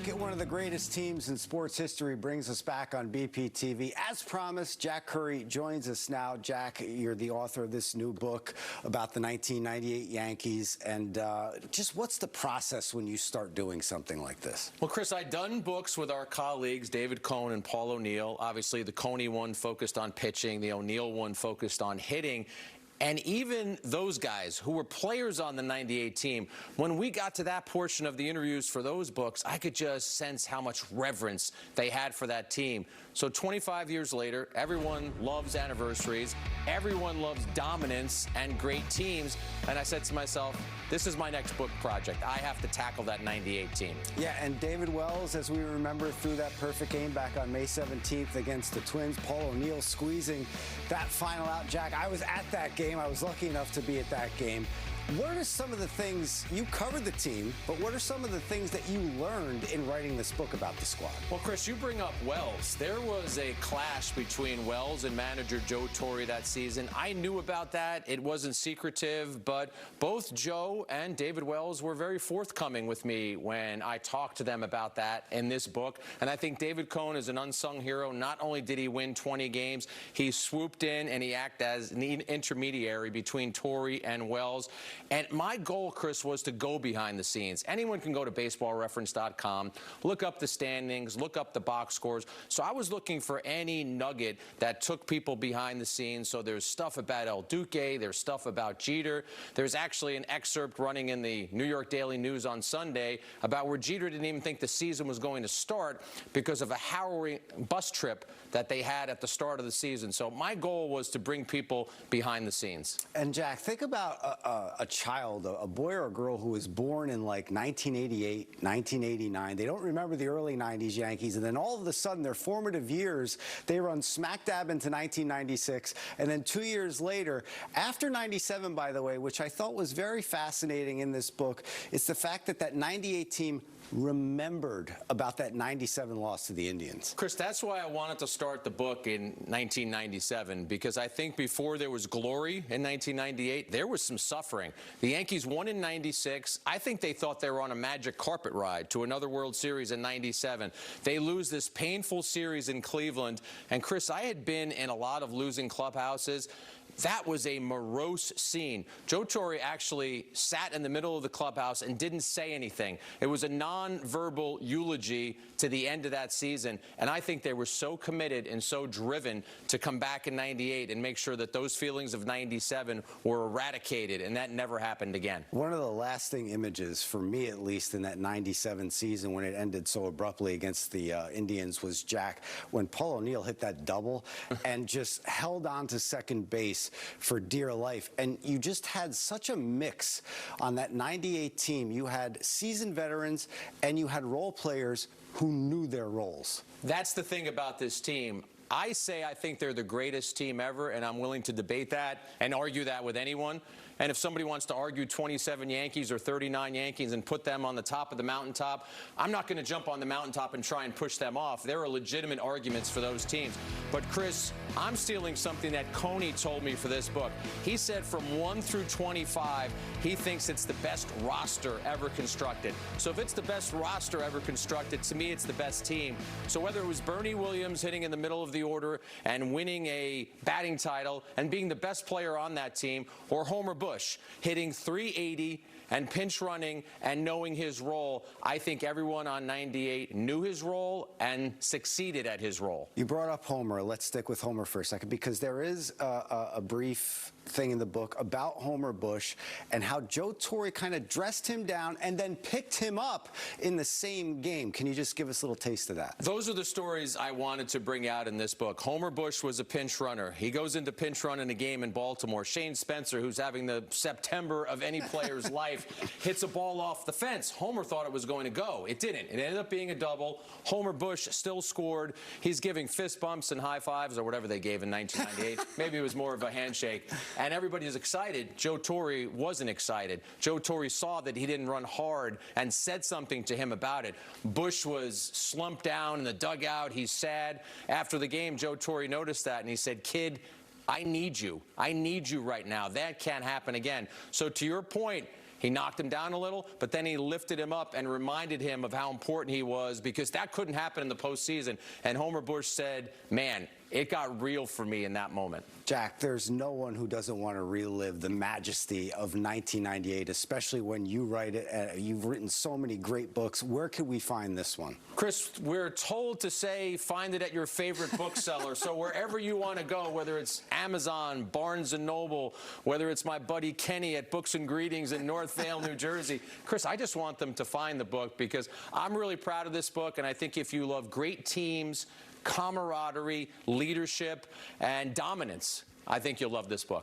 look at one of the greatest teams in sports history brings us back on BPTV. As promised, Jack Curry joins us now. Jack, you're the author of this new book about the 1998 Yankees. And just what's the process when you start doing something like this? Well, Chris, I'd done books with our colleagues, David Cohn and Paul O'Neill. Obviously, the Coney one focused on pitching, the O'Neill one focused on hitting. And even those guys who were players on the 98 team, when we got to that portion of the interviews for those books, I could just sense how much reverence they had for that team. So 25 years later, everyone loves anniversaries. Everyone loves dominance and great teams. And I said to myself, this is my next book project. I have to tackle that 98 team. Yeah, and David Wells, as we remember, threw that perfect game back on May 17th against the Twins. Paul O'Neill squeezing that final out. Jack, I was at that game. I was lucky enough to be at that game. What are some of the things, you covered the team, but what are some of the things that you learned in writing this book about the squad? Well, Chris, you bring up Wells. There was a clash between Wells and manager Joe Torre that season. I knew about that. It wasn't secretive, but both Joe and David Wells were very forthcoming with me when I talked to them about that in this book. And I think David Cohn is an unsung hero. Not only did he win 20 games, he swooped in and he acted as an intermediary between Torre and Wells. And my goal, Chris, was to go behind the scenes. Anyone can go to baseballreference.com, look up the standings, look up the box scores. So I was looking for any nugget that took people behind the scenes. So there's stuff about El Duque, there's stuff about Jeter. There's actually an excerpt running in the New York Daily News on Sunday about where Jeter didn't even think the season was going to start because of a harrowing bus trip that they had at the start of the season. So my goal was to bring people behind the scenes. And Jack, think about a child, a boy or a girl who was born in like 1988, 1989. They don't remember the early 90s Yankees, and then all of a sudden their formative years, they run smack dab into 1996, and then 2 years later, after 97, by the way, which I thought was very fascinating in this book, it's the fact that that 98 team remembered about that 97 loss to the Indians. Chris, that's why I wanted to start the book in 1997, because I think before there was glory in 1998, there was some suffering. The Yankees won in 96. I think they thought they were on a magic carpet ride to another World Series in 97. They lose this painful series in Cleveland. And Chris, I had been in a lot of losing clubhouses. That was a morose scene. Joe Torre actually sat in the middle of the clubhouse and didn't say anything. It was a non-verbal eulogy to the end of that season. And I think they were so committed and so driven to come back in 98 and make sure that those feelings of 97 were eradicated, and that never happened again. One of the lasting images, for me at least, in that 97 season when it ended so abruptly against the Indians was, Jack, when Paul O'Neill hit that double and just held on to second base for dear life. And you just had such a mix on that 98 team. You had seasoned veterans and you had role players who knew their roles. That's the thing about this team. I think they're the greatest team ever, and I'm willing to debate that and argue that with anyone. And if somebody wants to argue 27 Yankees or 39 Yankees and put them on the top of the mountaintop, I'm not going to jump on the mountaintop and try and push them off. There are legitimate arguments for those teams. But, Chris, I'm stealing something that Coney told me for this book. He said from 1 through 25, he thinks it's the best roster ever constructed. So if it's the best roster ever constructed, to me, it's the best team. So whether it was Bernie Williams hitting in the middle of the order and winning a batting title and being the best player on that team, or Homer Bush hitting 380 and pinch running and knowing his role, I think everyone on 98 knew his role and succeeded at his role. You brought up Homer. Let's stick with Homer for a second, because there is a brief thing in the book about Homer Bush and how Joe Torre kind of dressed him down and then picked him up in the same game. Can you just give us a little taste of that? Those are the stories I wanted to bring out in this book. Homer Bush was a pinch runner. He goes into pinch run in a game in Baltimore. Shane Spencer, who's having the September of any player's life, hits a ball off the fence. Homer thought it was going to go. It didn't. It ended up being a double. Homer Bush still scored. He's giving fist bumps and high fives, or whatever they gave in 1998. Maybe it was more of a handshake. And everybody is excited. Joe Torre wasn't excited. Joe Torre saw that he didn't run hard and said something to him about it. Bush was slumped down in the dugout. He's sad. After the game, Joe Torre noticed that, and he said, "Kid, I need you. I need you right now. That can't happen again." So to your point, He knocked him down a little, but then he lifted him up and reminded him of how important he was, because that couldn't happen in the postseason. And Homer Bush said, man, it got real for me in that moment. Jack, there's no one who doesn't want to relive the majesty of 1998, especially when you write it. You've written so many great books. Where can we find this one? Chris, we're told to say find it at your favorite bookseller. So wherever you want to go, whether it's Amazon, Barnes & Noble, whether it's my buddy Kenny at Books and Greetings in North Vale, New Jersey. Chris, I just want them to find the book, because I'm really proud of this book, and I think if you love great teams, camaraderie, leadership, and dominance, I think you'll love this book.